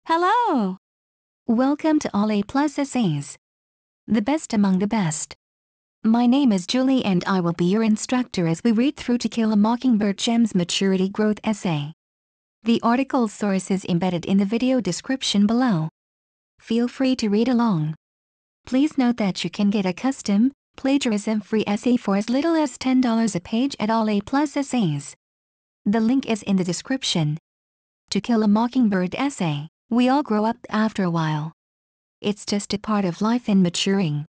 Hello! Welcome to All A+ Essays, the best among the best. My name is Julie and I will be your instructor as we read through To Kill a Mockingbird Gem's Maturity Growth Essay. The article source is embedded in the video description below. Feel free to read along. Please note that you can get a custom, plagiarism-free essay for as little as $10 a page at All A+ Essays. The link is in the description. To Kill a Mockingbird essay. We all grow up after a while. It's just a part of life and maturing.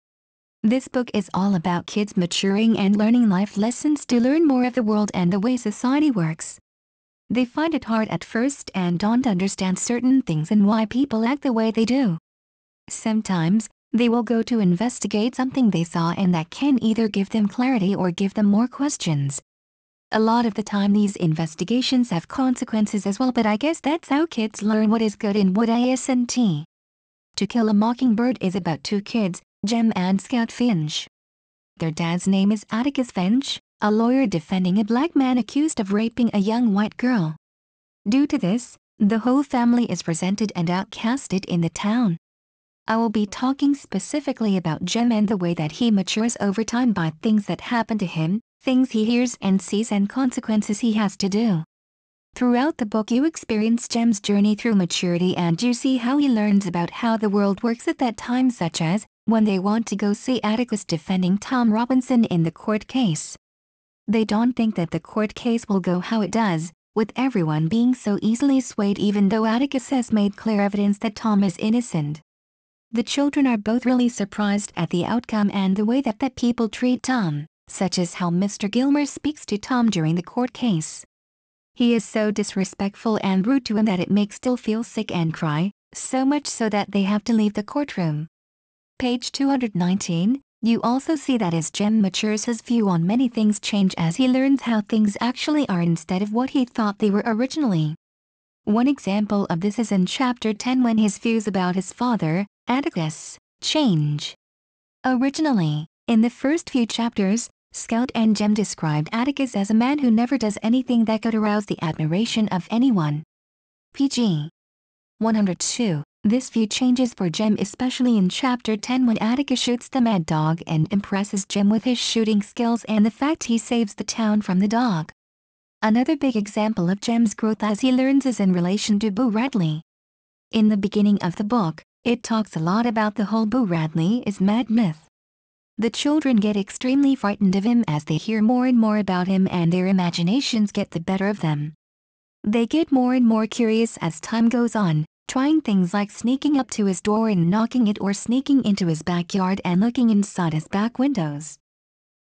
This book is all about kids maturing and learning life lessons to learn more of the world and the way society works. They find it hard at first and don't understand certain things and why people act the way they do. Sometimes, they will go to investigate something they saw and that can either give them clarity or give them more questions. A lot of the time these investigations have consequences as well, but I guess that's how kids learn what is good and what isn't. To Kill a Mockingbird is about two kids, Gem and Scout Finch. Their dad's name is Atticus Finch, a lawyer defending a black man accused of raping a young white girl. Due to this, the whole family is resented and outcasted in the town. I will be talking specifically about Gem and the way that he matures over time by things that happen to him, things he hears and sees, and consequences he has to do. Throughout the book you experience Gem's journey through maturity and you see how he learns about how the world works at that time, such as when they want to go see Atticus defending Tom Robinson in the court case. They don't think that the court case will go how it does, with everyone being so easily swayed even though Atticus has made clear evidence that Tom is innocent. The children are both really surprised at the outcome and the way that people treat Tom, such as how Mr. Gilmer speaks to Tom during the court case. He is so disrespectful and rude to him that it makes Dill feel sick and cry, so much so that they have to leave the courtroom. Page 219, you also see that as Gem matures his view on many things change as he learns how things actually are instead of what he thought they were originally. One example of this is in chapter 10 when his views about his father, Atticus, change. Originally, in the first few chapters, Scout and Gem described Atticus as a man who never does anything that could arouse the admiration of anyone. pg 102. This view changes for Gem especially in chapter 10 when Atticus shoots the mad dog and impresses Gem with his shooting skills and the fact he saves the town from the dog. Another big example of Gem's growth as he learns is in relation to Boo Radley. In the beginning of the book, it talks a lot about the whole Boo Radley is mad myth. The children get extremely frightened of him as they hear more and more about him and their imaginations get the better of them. They get more and more curious as time goes on, trying things like sneaking up to his door and knocking it or sneaking into his backyard and looking inside his back windows.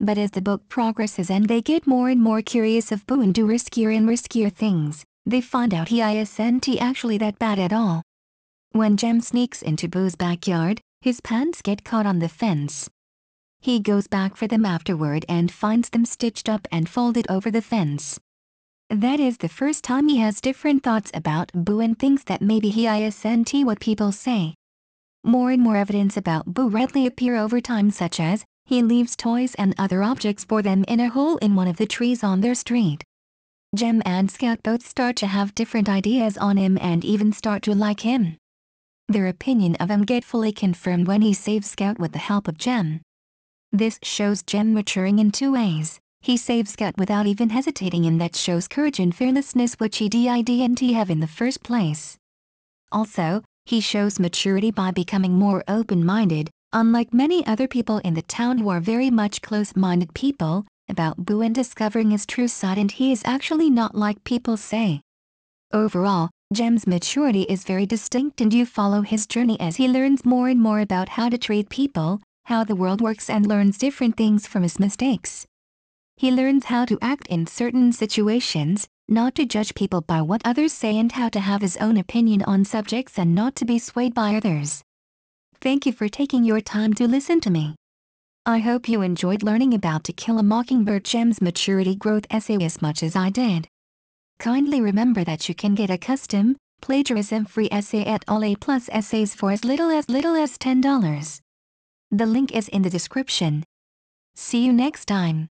But as the book progresses and they get more and more curious of Boo and do riskier and riskier things, they find out he isn't actually that bad at all. When Gem sneaks into Boo's backyard, his pants get caught on the fence. He goes back for them afterward and finds them stitched up and folded over the fence. That is the first time he has different thoughts about Boo and thinks that maybe he isn't what people say. More and more evidence about Boo Radley appear over time, such as he leaves toys and other objects for them in a hole in one of the trees on their street. Gem and Scout both start to have different ideas on him and even start to like him. Their opinion of him get fully confirmed when he saves Scout with the help of Gem. This shows Gem maturing in two ways. He saves Scout without even hesitating, and that shows courage and fearlessness which he didn't have in the first place. Also, he shows maturity by becoming more open-minded, unlike many other people in the town who are very much close-minded people, about Boo and discovering his true side, and he is actually not like people say. Overall, Gem's maturity is very distinct and you follow his journey as he learns more and more about how to treat people, how the world works, and learns different things from his mistakes. He learns how to act in certain situations, not to judge people by what others say, and how to have his own opinion on subjects and not to be swayed by others. Thank you for taking your time to listen to me. I hope you enjoyed learning about To Kill a Mockingbird Gem's Maturity Growth Essay as much as I did. Kindly remember that you can get a custom, plagiarism-free essay at All A+ Essays for as little as $10. The link is in the description. See you next time.